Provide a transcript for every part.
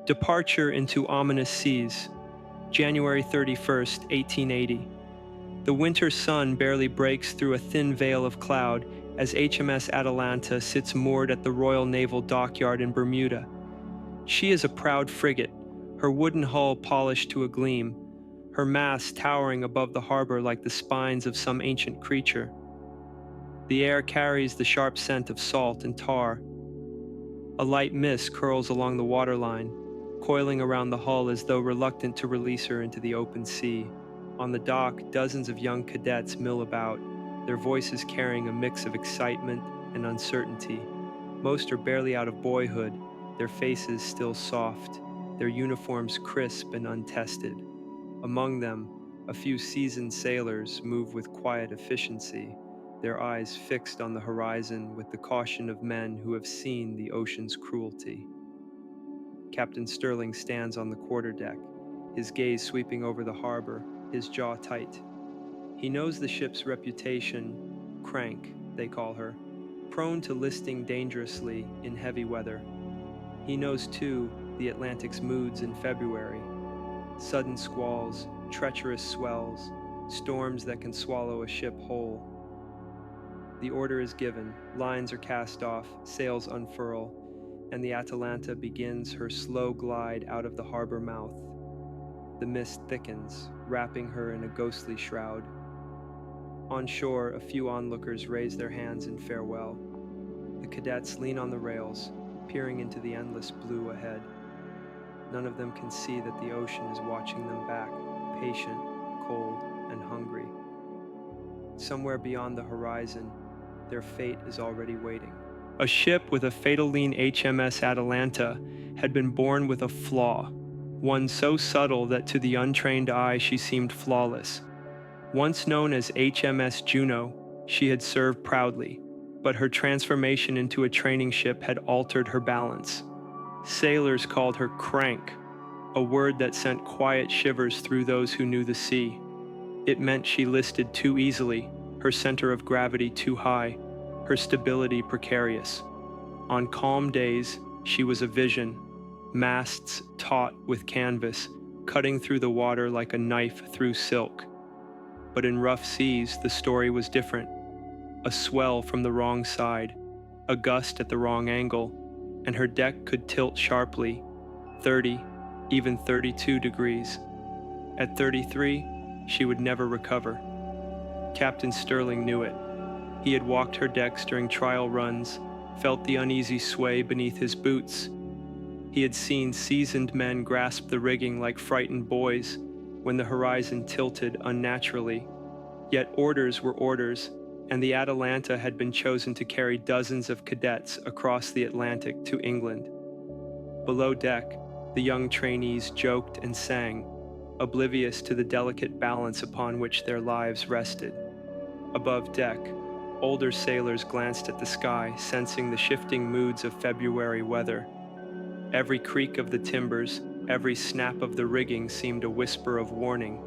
Departure into ominous seas, January 31st, 1880. The winter sun barely breaks through a thin veil of cloud as HMS Atalanta sits moored at the Royal Naval Dockyard in Bermuda. She is a proud frigate, her wooden hull polished to a gleam, her masts towering above the harbor like the spines of some ancient creature. The air carries the sharp scent of salt and tar. A light mist curls along the waterline, coiling around the hull as though reluctant to release her into the open sea. On the dock, dozens of young cadets mill about, their voices carrying a mix of excitement and uncertainty. Most are barely out of boyhood, their faces still soft, their uniforms crisp and untested. Among them, a few seasoned sailors move with quiet efficiency, their eyes fixed on the horizon with the caution of men who have seen the ocean's cruelty. Captain Sterling stands on the quarterdeck, his gaze sweeping over the harbor, his jaw tight. He knows the ship's reputation, crank, they call her, prone to listing dangerously in heavy weather. He knows, too, the Atlantic's moods in February. Sudden squalls, treacherous swells, storms that can swallow a ship whole. The order is given, lines are cast off, sails unfurl, and the Atalanta begins her slow glide out of the harbor mouth. The mist thickens, wrapping her in a ghostly shroud. On shore, a few onlookers raise their hands in farewell. The cadets lean on the rails, peering into the endless blue ahead. None of them can see that the ocean is watching them back, patient, cold, and hungry. Somewhere beyond the horizon, their fate is already waiting. A ship with a fatal lean HMS Atalanta had been born with a flaw, one so subtle that to the untrained eye she seemed flawless. Once known as HMS Juno, she had served proudly, but her transformation into a training ship had altered her balance. Sailors called her crank, a word that sent quiet shivers through those who knew the sea. It meant she listed too easily, her center of gravity too high, her stability precarious. On calm days, she was a vision, masts taut with canvas, cutting through the water like a knife through silk. But in rough seas, the story was different. A swell from the wrong side, a gust at the wrong angle, and her deck could tilt sharply, 30, even 32 degrees. At 33, she would never recover. Captain Sterling knew it. He had walked her decks during trial runs, felt the uneasy sway beneath his boots. He had seen seasoned men grasp the rigging like frightened boys when the horizon tilted unnaturally. Yet orders were orders, and the Atalanta had been chosen to carry dozens of cadets across the Atlantic to England. Below deck, the young trainees joked and sang, oblivious to the delicate balance upon which their lives rested. Above deck, older sailors glanced at the sky, sensing the shifting moods of February weather. Every creak of the timbers, every snap of the rigging seemed a whisper of warning,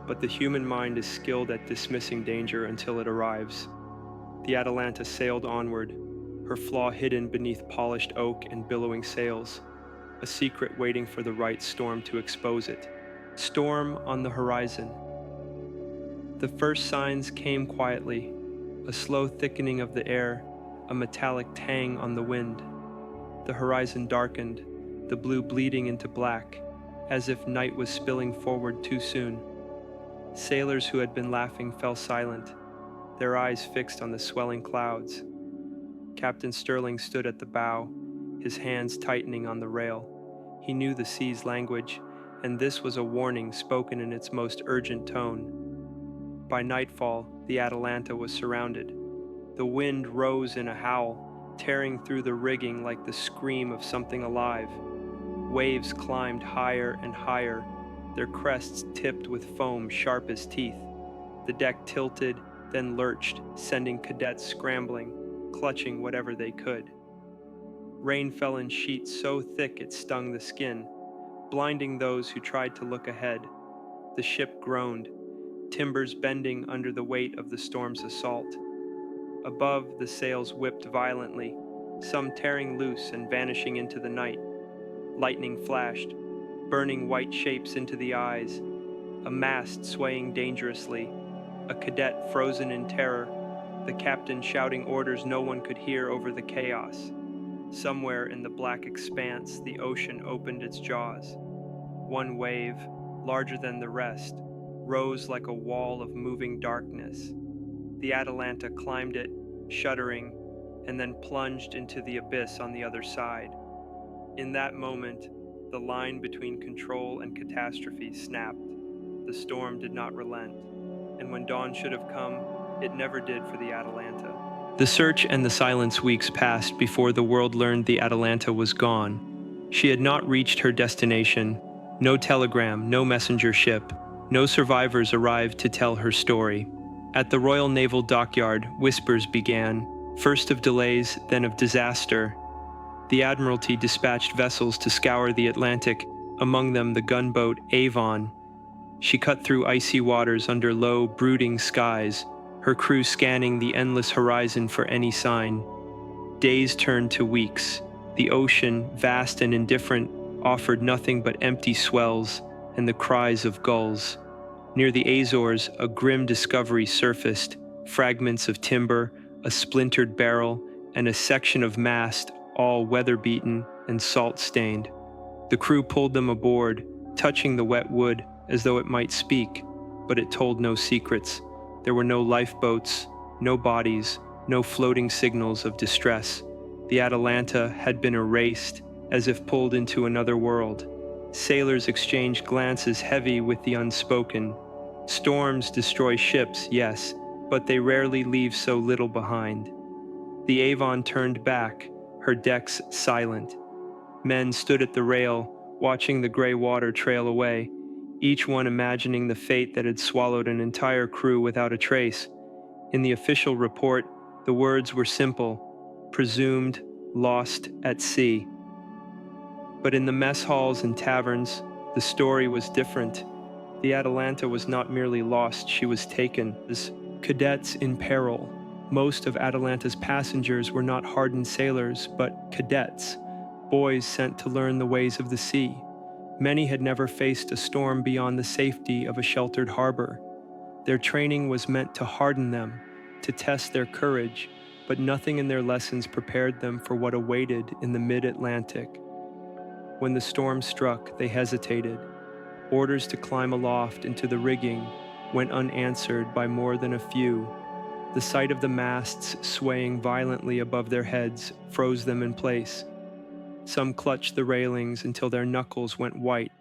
but the human mind is skilled at dismissing danger until it arrives. The Atalanta sailed onward, her flaw hidden beneath polished oak and billowing sails, a secret waiting for the right storm to expose it. Storm on the horizon. The first signs came quietly, a slow thickening of the air, a metallic tang on the wind. The horizon darkened, the blue bleeding into black, as if night was spilling forward too soon. Sailors who had been laughing fell silent, their eyes fixed on the swelling clouds. Captain Sterling stood at the bow, his hands tightening on the rail. He knew the sea's language, and this was a warning spoken in its most urgent tone. By nightfall, the Atalanta was surrounded. The wind rose in a howl, tearing through the rigging like the scream of something alive. Waves climbed higher and higher, their crests tipped with foam sharp as teeth. The deck tilted, then lurched, sending cadets scrambling, clutching whatever they could. Rain fell in sheets so thick it stung the skin, blinding those who tried to look ahead. The ship groaned, timbers bending under the weight of the storm's assault. Above, the sails whipped violently, some tearing loose and vanishing into the night. Lightning flashed, burning white shapes into the eyes, a mast swaying dangerously, a cadet frozen in terror, the captain shouting orders no one could hear over the chaos. Somewhere in the black expanse, the ocean opened its jaws. One wave, larger than the rest, rose like a wall of moving darkness. The Atalanta climbed it, shuddering, and then plunged into the abyss on the other side. In that moment, the line between control and catastrophe snapped. The storm did not relent, and when dawn should have come, it never did for the Atalanta. The search and the silence weeks passed before the world learned the Atalanta was gone. She had not reached her destination. No telegram, no messenger ship, no survivors arrived to tell her story. At the Royal Naval Dockyard, whispers began, first of delays, then of disaster. The Admiralty dispatched vessels to scour the Atlantic, among them the gunboat Avon. She cut through icy waters under low, brooding skies, her crew scanning the endless horizon for any sign. Days turned to weeks. The ocean, vast and indifferent, offered nothing but empty swells and the cries of gulls. Near the Azores, a grim discovery surfaced, fragments of timber, a splintered barrel, and a section of mast, all weather-beaten and salt-stained. The crew pulled them aboard, touching the wet wood as though it might speak, but it told no secrets. There were no lifeboats, no bodies, no floating signals of distress. The Atalanta had been erased, as if pulled into another world. Sailors exchanged glances heavy with the unspoken. Storms destroy ships, yes, but they rarely leave so little behind. The Avon turned back, her decks silent. Men stood at the rail, watching the gray water trail away, each one imagining the fate that had swallowed an entire crew without a trace. In the official report, the words were simple: presumed lost at sea. But in the mess halls and taverns, the story was different. The Atalanta was not merely lost, she was taken as cadets in peril. Most of Atalanta's passengers were not hardened sailors, but cadets, boys sent to learn the ways of the sea. Many had never faced a storm beyond the safety of a sheltered harbor. Their training was meant to harden them, to test their courage, but nothing in their lessons prepared them for what awaited in the mid-Atlantic. When the storm struck, they hesitated. Orders to climb aloft into the rigging went unanswered by more than a few. The sight of the masts swaying violently above their heads froze them in place. Some clutched the railings until their knuckles went white.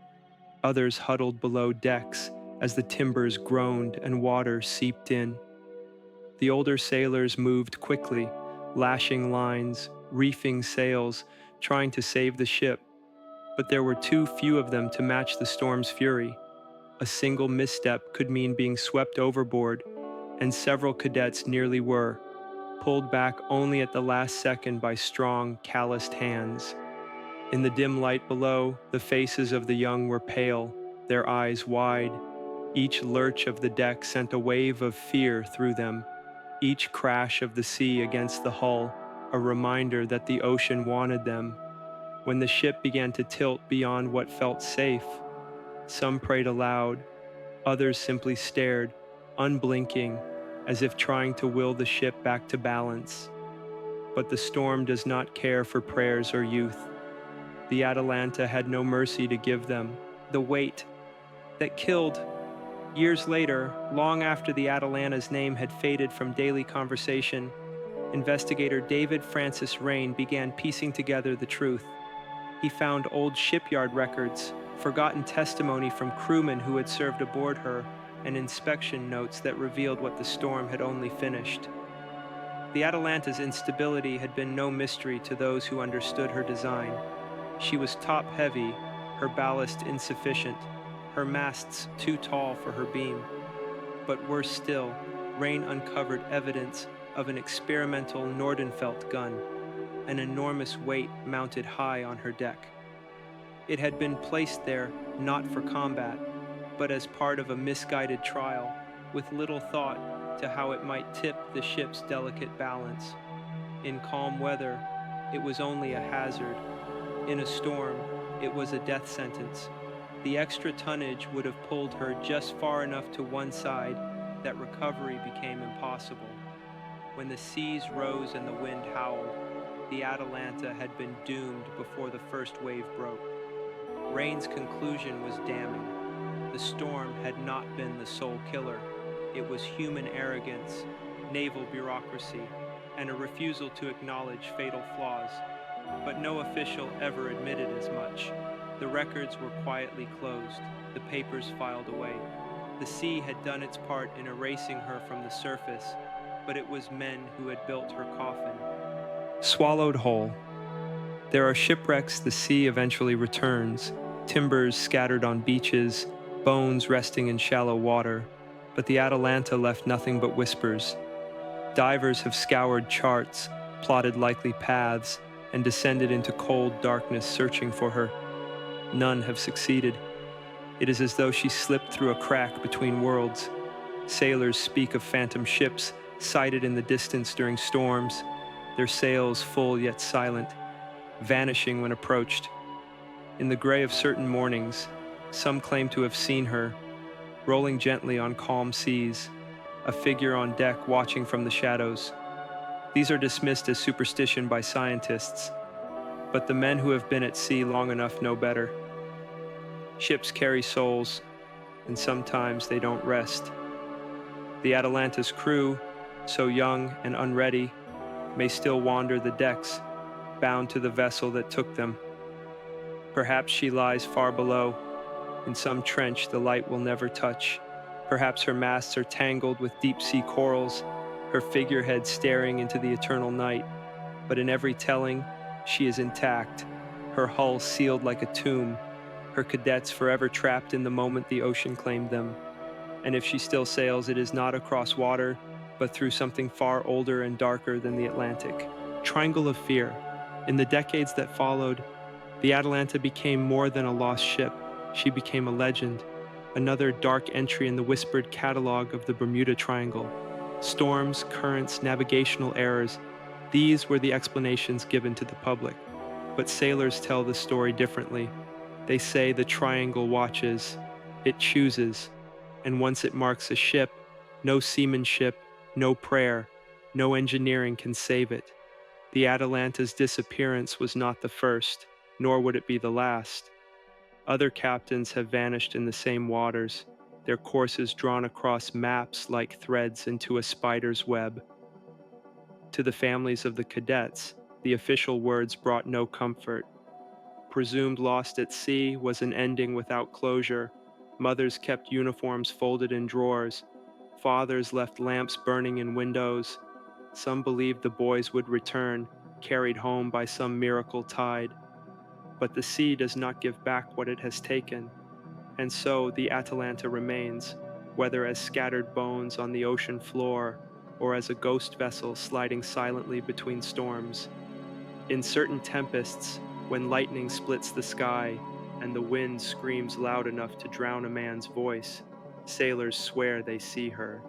Others huddled below decks as the timbers groaned and water seeped in. The older sailors moved quickly, lashing lines, reefing sails, trying to save the ship. But there were too few of them to match the storm's fury. A single misstep could mean being swept overboard, and several cadets nearly were, pulled back only at the last second by strong, calloused hands. In the dim light below, the faces of the young were pale, their eyes wide. Each lurch of the deck sent a wave of fear through them, each crash of the sea against the hull, a reminder that the ocean wanted them. When the ship began to tilt beyond what felt safe, some prayed aloud, others simply stared, unblinking, as if trying to will the ship back to balance. But the storm does not care for prayers or youth. The Atalanta had no mercy to give them. The weight that killed. Years later, long after the Atalanta's name had faded from daily conversation, investigator David Francis Rain began piecing together the truth. He found old shipyard records, forgotten testimony from crewmen who had served aboard her, and inspection notes that revealed what the storm had only finished. The Atalanta's instability had been no mystery to those who understood her design. She was top-heavy, her ballast insufficient, her masts too tall for her beam. But worse still, Rain uncovered evidence of an experimental Nordenfeldt gun, an enormous weight mounted high on her deck. It had been placed there not for combat, but as part of a misguided trial, with little thought to how it might tip the ship's delicate balance. In calm weather, it was only a hazard. In a storm, It was a death sentence. The extra tonnage would have pulled her just far enough to one side that recovery became impossible. When the seas rose and the wind howled, the Atalanta had been doomed before the first wave broke. Rain's conclusion was damning. The storm had not been the sole killer. It was human arrogance, naval bureaucracy, and a refusal to acknowledge fatal flaws. But no official ever admitted as much. The records were quietly closed, the papers filed away. The sea had done its part in erasing her from the surface, but it was men who had built her coffin. Swallowed whole. There are shipwrecks the sea eventually returns, timbers scattered on beaches, bones resting in shallow water, but the Atalanta left nothing but whispers. Divers have scoured charts, plotted likely paths, and descended into cold darkness searching for her. None have succeeded. It is as though she slipped through a crack between worlds. Sailors speak of phantom ships sighted in the distance during storms, their sails full yet silent, vanishing when approached. In the gray of certain mornings, some claim to have seen her, rolling gently on calm seas, a figure on deck watching from the shadows. These are dismissed as superstition by scientists, but the men who have been at sea long enough know better. Ships carry souls, and sometimes they don't rest. The Atalanta's crew, so young and unready, may still wander the decks, bound to the vessel that took them. Perhaps she lies far below, in some trench the light will never touch. Perhaps her masts are tangled with deep-sea corals, her figurehead staring into the eternal night. But in every telling, she is intact, her hull sealed like a tomb, her cadets forever trapped in the moment the ocean claimed them. And if she still sails, it is not across water, but through something far older and darker than the Atlantic. Triangle of Fear. In the decades that followed, the Atalanta became more than a lost ship. She became a legend, another dark entry in the whispered catalog of the Bermuda Triangle. Storms, currents, navigational errors, these were the explanations given to the public. But sailors tell the story differently. They say the triangle watches, it chooses, and once it marks a ship, no seamanship, no prayer, no engineering can save it. The Atalanta's disappearance was not the first, nor would it be the last. Other captains have vanished in the same waters, their courses drawn across maps like threads into a spider's web. To the families of the cadets, the official words brought no comfort. Presumed lost at sea was an ending without closure. Mothers kept uniforms folded in drawers. Fathers left lamps burning in windows. Some believed the boys would return, carried home by some miracle tide. But the sea does not give back what it has taken, and so the Atalanta remains, whether as scattered bones on the ocean floor or as a ghost vessel sliding silently between storms. In certain tempests, when lightning splits the sky and the wind screams loud enough to drown a man's voice, sailors swear they see her.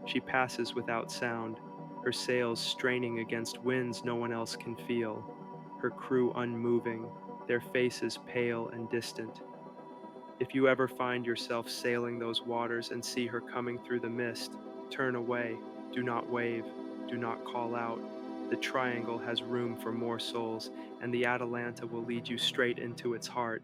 She passes without sound, her sails straining against winds no one else can feel, her crew unmoving, their faces pale and distant. If you ever find yourself sailing those waters and see her coming through the mist, turn away, do not wave, do not call out. The triangle has room for more souls, and the Atalanta will lead you straight into its heart.